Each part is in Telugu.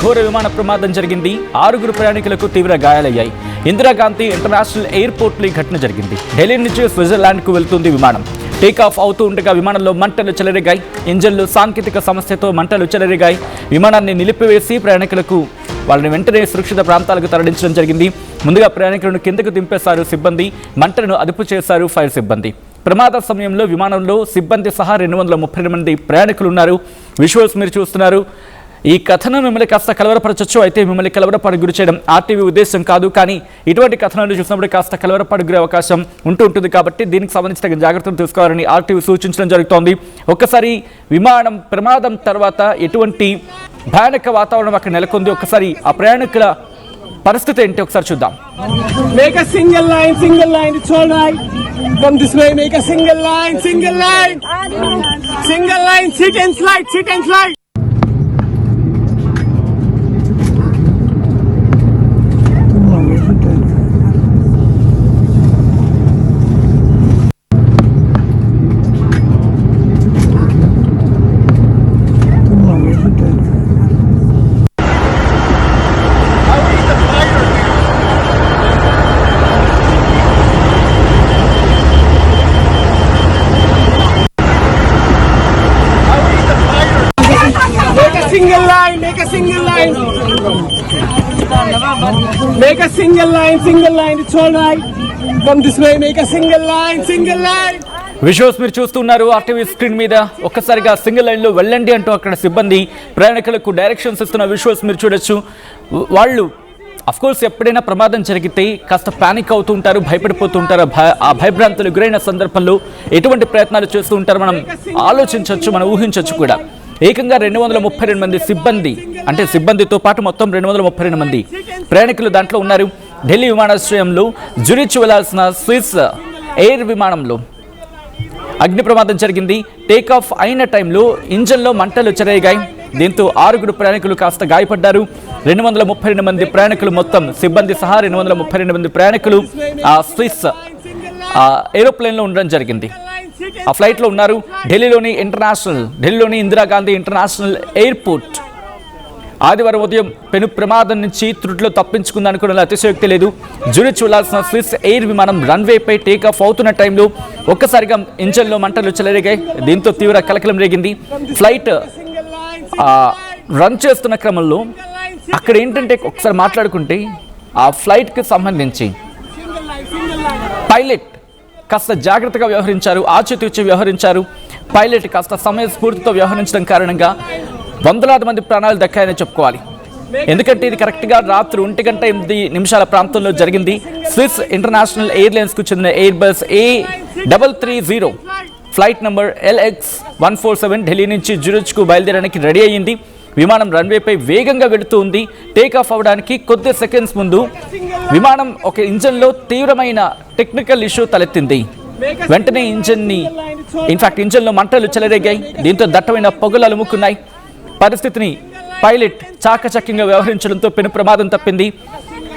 ఘోర విమాన ప్రమాదం జరిగింది. 6 ప్రయాణికులకు తీవ్ర గాయాలయ్యాయి. ఇందిరాగాంధీ ఇంటర్నేషనల్ ఎయిర్పోర్ట్లో ఈ ఘటన జరిగింది. ఢిల్లీ నుంచి స్విట్జర్లాండ్కు వెళ్తుంది విమానం. టేకాఫ్ అవుతూ ఉండగా విమానంలో మంటలు చెలరేగాయి. ఇంజన్లు సాంకేతిక సమస్యతో మంటలు చెలరేగాయి. విమానాన్ని నిలిపివేసి ప్రయాణికులకు వాళ్ళని వెంటనే సురక్షిత ప్రాంతాలకు తరలించడం జరిగింది. ముందుగా ప్రయాణికులను కిందకు దింపేశారు సిబ్బంది. మంటలను అదుపు చేశారు ఫైర్ సిబ్బంది. ప్రమాద సమయంలో విమానంలో సిబ్బంది సహా 232 మంది ప్రయాణికులు ఉన్నారు. విజువల్స్ మీరు చూస్తున్నారు. ఈ కథనం మిమ్మల్ని కాస్త కలవరపరచచ్చు. అయితే మిమ్మల్ని కలవరపాటుకు గురి చేయడం ఆర్టీవీ ఉద్దేశం కాదు. కానీ ఇటువంటి కథనాలు చూసినప్పుడు కాస్త కలవరపాటుకు గురే అవకాశం ఉంటుంది. కాబట్టి దీనికి సంబంధించిన జాగ్రత్తలు తీసుకోవాలని ఆర్టీవీ సూచించడం జరుగుతోంది. ఒక్కసారి విమానం ప్రమాదం తర్వాత ఎటువంటి భయానక వాతావరణం అక్కడ నెలకొంది, ఒక్కసారి ఆ ప్రయాణికుల పరిస్థితి ఏంటి ఒకసారి చూద్దాం. Make a single line, it's all right. Come this way, make a single line. Single line, sit and slide. Make a single line, it's all right. Come this way, make a single line. Visuals మీరు చూస్తున్నారు ఆర్టీవీ స్క్రీన్ మీద. ఒక్కసారిగా సింగిల్ లైన్లో వెళ్ళండి అంటూ అక్కడ సిబ్బంది ప్రయాణికులకు డైరెక్షన్స్ ఇస్తున్న విజువల్స్ మీరు చూడొచ్చు. వాళ్ళు అఫ్కోర్స్ ఎప్పుడైనా ప్రమాదం జరిగితే కాస్త పానిక్ అవుతూ ఉంటారు, భయపడిపోతూ ఉంటారు. ఆ భయభ్రాంతులు గురైన సందర్భంలో ఎటువంటి ప్రయత్నాలు చేస్తూ ఉంటారు మనం ఆలోచించవచ్చు, మనం ఊహించవచ్చు కూడా. ఏకంగా 232 మంది సిబ్బంది, అంటే సిబ్బందితో పాటు మొత్తం 232 మంది ప్రయాణికులు దాంట్లో ఉన్నారు. ఢిల్లీ విమానాశ్రయంలో జురిచ్ వెళ్లాల్సిన స్విస్ ఎయిర్ విమానంలో అగ్ని ప్రమాదం జరిగింది. టేకాఫ్ అయిన టైంలో ఇంజన్లో మంటలు చెలరేగాయి. దీంతో 6 ప్రయాణికులు కాస్త గాయపడ్డారు. 232 మంది ప్రయాణికులు, మొత్తం సిబ్బంది సహా 232 మంది ప్రయాణికులు ఆ స్విస్ ఏరోప్లేన్లో ఉండడం జరిగింది. ఆ ఫ్లైట్లో ఉన్నారు. ఢిల్లీలోని ఇందిరాగాంధీ ఇంటర్నేషనల్ ఎయిర్పోర్ట్ ఆదివారం ఉదయం పెను ప్రమాదం నుంచి త్రుటిలో తప్పించుకుందనుకోవడంలో అతిశయోక్తి లేదు. జూరిచ్ వెళ్లాల్సిన స్విస్ ఎయిర్ విమానం రన్వేపై టేకాఫ్ అవుతున్న టైంలో ఒక్కసారిగా ఇంజన్లో మంటలు చెలరేగాయి. దీంతో తీవ్ర కలకలం రేగింది. ఫ్లైట్ రన్ చేస్తున్న క్రమంలో అక్కడ ఏంటంటే ఒకసారి మాట్లాడుకుంటే ఆ ఫ్లైట్కి సంబంధించి పైలట్ కాస్త జాగ్రత్తగా వ్యవహరించారు, ఆచితూచి వ్యవహరించారు. పైలట్ కాస్త సమయస్ఫూర్తితో వ్యవహరించడం కారణంగా వందలాది మంది ప్రాణాలు దక్కాయని చెప్పుకోవాలి. ఎందుకంటే ఇది కరెక్ట్గా రాత్రి 1:08 ప్రాంతంలో జరిగింది. స్విస్ ఇంటర్నేషనల్ ఎయిర్లైన్స్కు చెందిన Airbus A330 flight number LX147 Delhi నుంచి జూరిచ్కు బయలుదేరడానికి రెడీ అయ్యింది. విమానం రన్వేపై వేగంగా వెళుతూ ఉంది. టేకాఫ్ అవడానికి కొద్ది సెకండ్స్ ముందు విమానం ఒక ఇంజన్లో తీవ్రమైన టెక్నికల్ ఇష్యూ తలెత్తింది. వెంటనే ఇంజన్లో మంటలు చెలరేగాయి. దీంతో దట్టమైన పొగలు అలుముకున్నాయి. పరిస్థితిని పైలట్ చాకచక్యంగా వ్యవహరించడంతో పెను ప్రమాదం తప్పింది.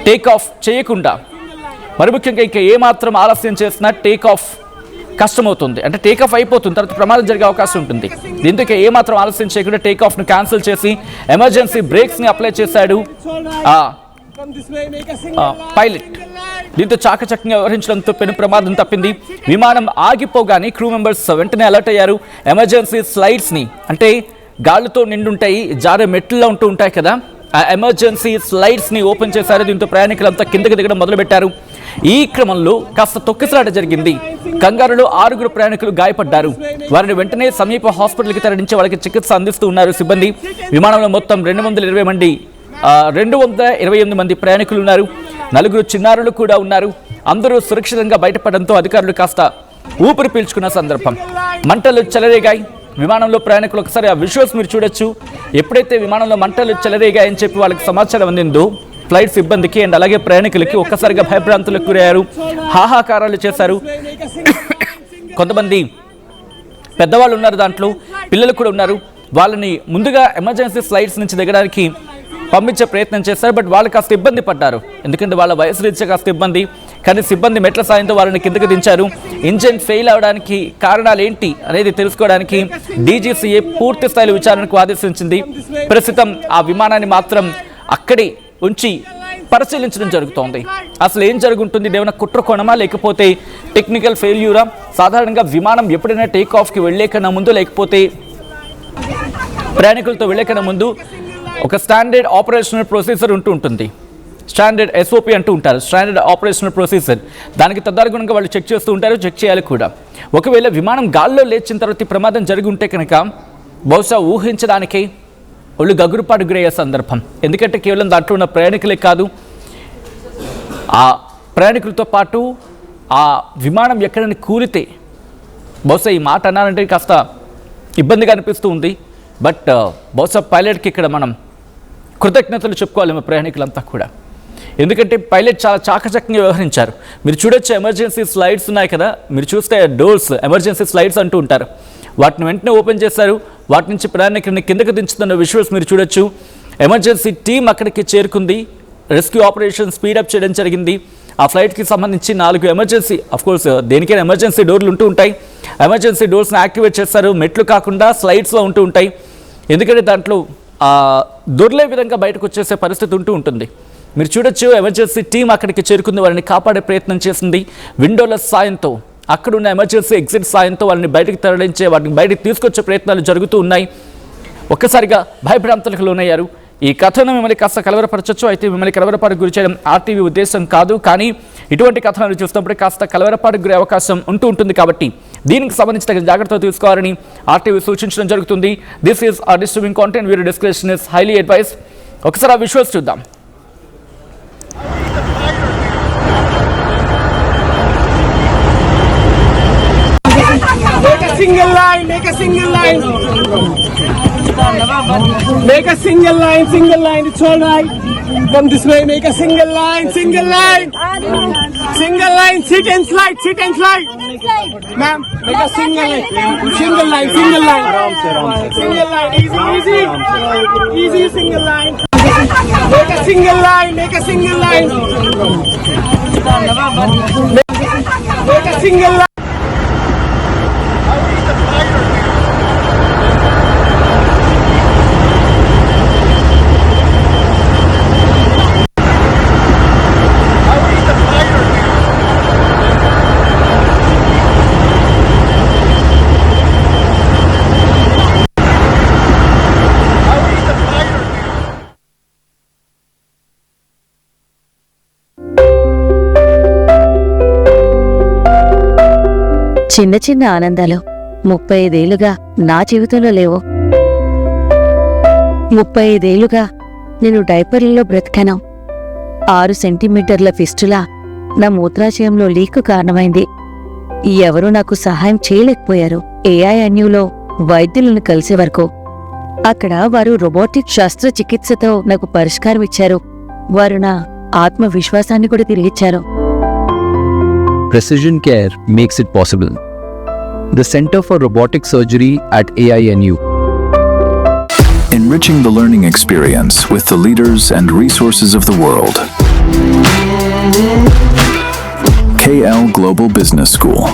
టేకాఫ్ చేయకుండా, మరి ముఖ్యంగా ఇంకా ఏమాత్రం ఆలస్యం చేసినా టేకాఫ్ కష్టమవుతుంది. అంటే టేకాఫ్ అయిపోతుంది, తర్వాత ప్రమాదం జరిగే అవకాశం ఉంటుంది. దీంతో ఏమాత్రం ఆలస్యం చేయకుండా టేకాఫ్ను క్యాన్సిల్ చేసి ఎమర్జెన్సీ బ్రేక్స్ని అప్లై చేశాడు పైలట్. దీంతో చాకచక్యంగా వ్యవహరించడంతో పెను ప్రమాదం తప్పింది. విమానం ఆగిపోగానే క్రూ మెంబర్స్ వెంటనే అలర్ట్ అయ్యారు. ఎమర్జెన్సీ స్లైడ్స్ని, అంటే గాళ్ళతో నిండుంటాయి, జారే మెట్లలో ఉంటూ ఉంటాయి కదా, ఆ ఎమర్జెన్సీ స్లైడ్స్ని ఓపెన్ చేశారు. దీంతో ప్రయాణికులంతా కిందకి దిగడం మొదలుపెట్టారు. ఈ క్రమంలో కాస్త తొక్కిసలాట జరిగింది. కంగారులో 6 ప్రయాణికులు గాయపడ్డారు. వారిని వెంటనే సమీప హాస్పిటల్కి తరలించి వాళ్ళకి చికిత్స అందిస్తూ ఉన్నారు సిబ్బంది. విమానంలో మొత్తం 228 మంది ప్రయాణికులు ఉన్నారు. 4 చిన్నారులు కూడా ఉన్నారు. అందరూ సురక్షితంగా బయటపడడంతో అధికారులు కాస్త ఊపిరి పీల్చుకున్న సందర్భం. మంటలు చెలరేగాయి. విమానంలో ప్రయాణికులు ఒకసారి ఆ విజువల్స్ మీరు చూడొచ్చు. ఎప్పుడైతే విమానంలో మంటలు చెలరేగాయని చెప్పి వాళ్ళకి సమాచారం అందిందో ఫ్లైట్ సిబ్బందికి అండ్ అలాగే ప్రయాణికులకి ఒక్కసారిగా భయభ్రాంతులకు గురయ్యారు. హాహాకారాలు చేశారు. కొంతమంది పెద్దవాళ్ళు ఉన్నారు, దాంట్లో పిల్లలు కూడా ఉన్నారు. వాళ్ళని ముందుగా ఎమర్జెన్సీ స్లైడ్స్ నుంచి దిగడానికి పంపించే ప్రయత్నం చేశారు. బట్ వాళ్ళు కాస్త ఇబ్బంది పడ్డారు, ఎందుకంటే వాళ్ళ వయసు రీత్యా కాస్త ఇబ్బంది. కానీ సిబ్బంది మెట్ల సాయంతో వాళ్ళని కిందకి దించారు. ఇంజిన్ ఫెయిల్ అవడానికి కారణాలు ఏంటి అనేది తెలుసుకోవడానికి డీజీసీఏ పూర్తి స్థాయిలో విచారణకు ఆదేశించింది. ప్రస్తుతం ఆ విమానాన్ని మాత్రం అక్కడే ఉంచి పరిశీలించడం జరుగుతోంది. అసలు ఏం జరుగుతుంది, ఏమైనా కుట్రకోణమా లేకపోతే టెక్నికల్ ఫెయిల్యూరా? సాధారణంగా విమానం ఎప్పుడైనా టేక్ ఆఫ్కి వెళ్ళే కన్నా ముందు లేకపోతే ప్రయాణికులతో వెళ్ళే కన్నా ముందు ఒక స్టాండర్డ్ ఆపరేషనల్ ప్రొసీజర్ ఉంటుంది. స్టాండర్డ్ ఎస్ఓపి అంటూ ఉంటారు, స్టాండర్డ్ ఆపరేషనల్ ప్రొసీజర్. దానికి తదనుగుణంగా వాళ్ళు చెక్ చేస్తూ ఉంటారు, చెక్ చేయాలి కూడా. ఒకవేళ విమానం గాల్లో లేచిన తర్వాత ప్రమాదం జరిగి ఉంటే కనుక బహుశా ఊహించడానికే ఒళ్ళు గగురుపాటు గురయ్యే సందర్భం. ఎందుకంటే కేవలం దాంట్లో ఉన్న ప్రయాణికులే కాదు, ఆ ప్రయాణికులతో పాటు ఆ విమానం ఎక్కడైనా కూలితే బహుశా ఈ మాట అన్నారంటే కాస్త ఇబ్బందిగా అనిపిస్తూ ఉంది. బట్ బహుశా పైలట్కి ఇక్కడ మనం కృతజ్ఞతలు చెప్పుకోవాలి మా ప్రయాణికులంతా కూడా. ఎందుకంటే పైలట్ చాలా చాకచక్యంగా వ్యవహరించారు. మీరు చూడొచ్చు, ఎమర్జెన్సీ స్లైడ్స్ ఉన్నాయి కదా, మీరు చూస్తే డోర్స్ ఎమర్జెన్సీ స్లైడ్స్ అంటూ ఉంటారు, వాటిని వెంటనే ఓపెన్ చేశారు. వాటి నుంచి ప్రయాణికుడిని కిందకు దించుతున్న విజువల్స్ మీరు చూడొచ్చు. ఎమర్జెన్సీ టీం అక్కడికి చేరుకుంది, రెస్క్యూ ఆపరేషన్ స్పీడప్ చేయడం జరిగింది. ఆ ఫ్లైట్కి సంబంధించి 4 ఎమర్జెన్సీ, అఫ్కోర్స్ దేనికైనా ఎమర్జెన్సీ డోర్లు ఉంటూ ఉంటాయి. ఎమర్జెన్సీ డోర్స్ని యాక్టివేట్ చేస్తారు, మెట్లు కాకుండా స్లైడ్స్లో ఉంటూ ఉంటాయి. ఎందుకంటే దాంట్లో దొర్లే విధంగా బయటకు వచ్చేసే పరిస్థితి ఉంటుంది. మీరు చూడొచ్చు, ఎమర్జెన్సీ టీం అక్కడికి చేరుకుంది, వారిని కాపాడే ప్రయత్నం చేసింది. విండోల సాయంతో, అక్కడున్న ఎమర్జెన్సీ ఎగ్జిట్ సాయంతో వాళ్ళని బయటకు తరలించే, వాటిని బయటకు తీసుకొచ్చే ప్రయత్నాలు జరుగుతూ ఉన్నాయి. ఒక్కసారిగా భయభ్రాంతులకు లోనయ్యారు. ఈ కథను మిమ్మల్ని కాస్త కలవరపరచచ్చు, అయితే మిమ్మల్ని కలవరపాటుకు గురి చేయడం ఆర్టీవీ ఉద్దేశం కాదు. కానీ ఇటువంటి కథనాలు చూసినప్పుడు కాస్త కలవరపాటుకు గురే అవకాశం ఉంటుంది. కాబట్టి దీనికి సంబంధించి తగిన జాగ్రత్తలు తీసుకోవాలని ఆర్టీవీ సూచించడం జరుగుతుంది. దిస్ ఈస్ ఆ disturbing content, video description is highly advice. ఒకసారి ఆ విజువల్స్ చూద్దాం. Make a single line, make a single line. Make a single line, it's all right. Come this way, make a single line. Single line, sit and slide. Ma'am, make a single line. Single line. Single line, easy, single line. Make a single line. Make a single line. చిన్న చిన్న ఆనందాలు 35 ఏళ్లుగా నా జీవితంలో లేవు. 35 ఏళ్లుగా నేను డైపర్లలో బ్రతికాను. 6 సెంటీమీటర్ల ఫిస్టులా నా మూత్రాశయంలో లీకు కారణమైంది. ఎవరూ నాకు సహాయం చేయలేకపోయారు. ఏఐఎన్యూలో వైద్యులను కలిసే వరకు అక్కడ వారు రోబోటిక్ శస్త్రచికిత్సతో నాకు పరిష్కారం ఇచ్చారు. వారు నా ఆత్మవిశ్వాసాన్ని కూడా తిరిగిచ్చారు. Precision Care makes it possible. The Center for Robotic Surgery at AINU. Enriching the learning experience with the leaders and resources of the world. KL Global Business School.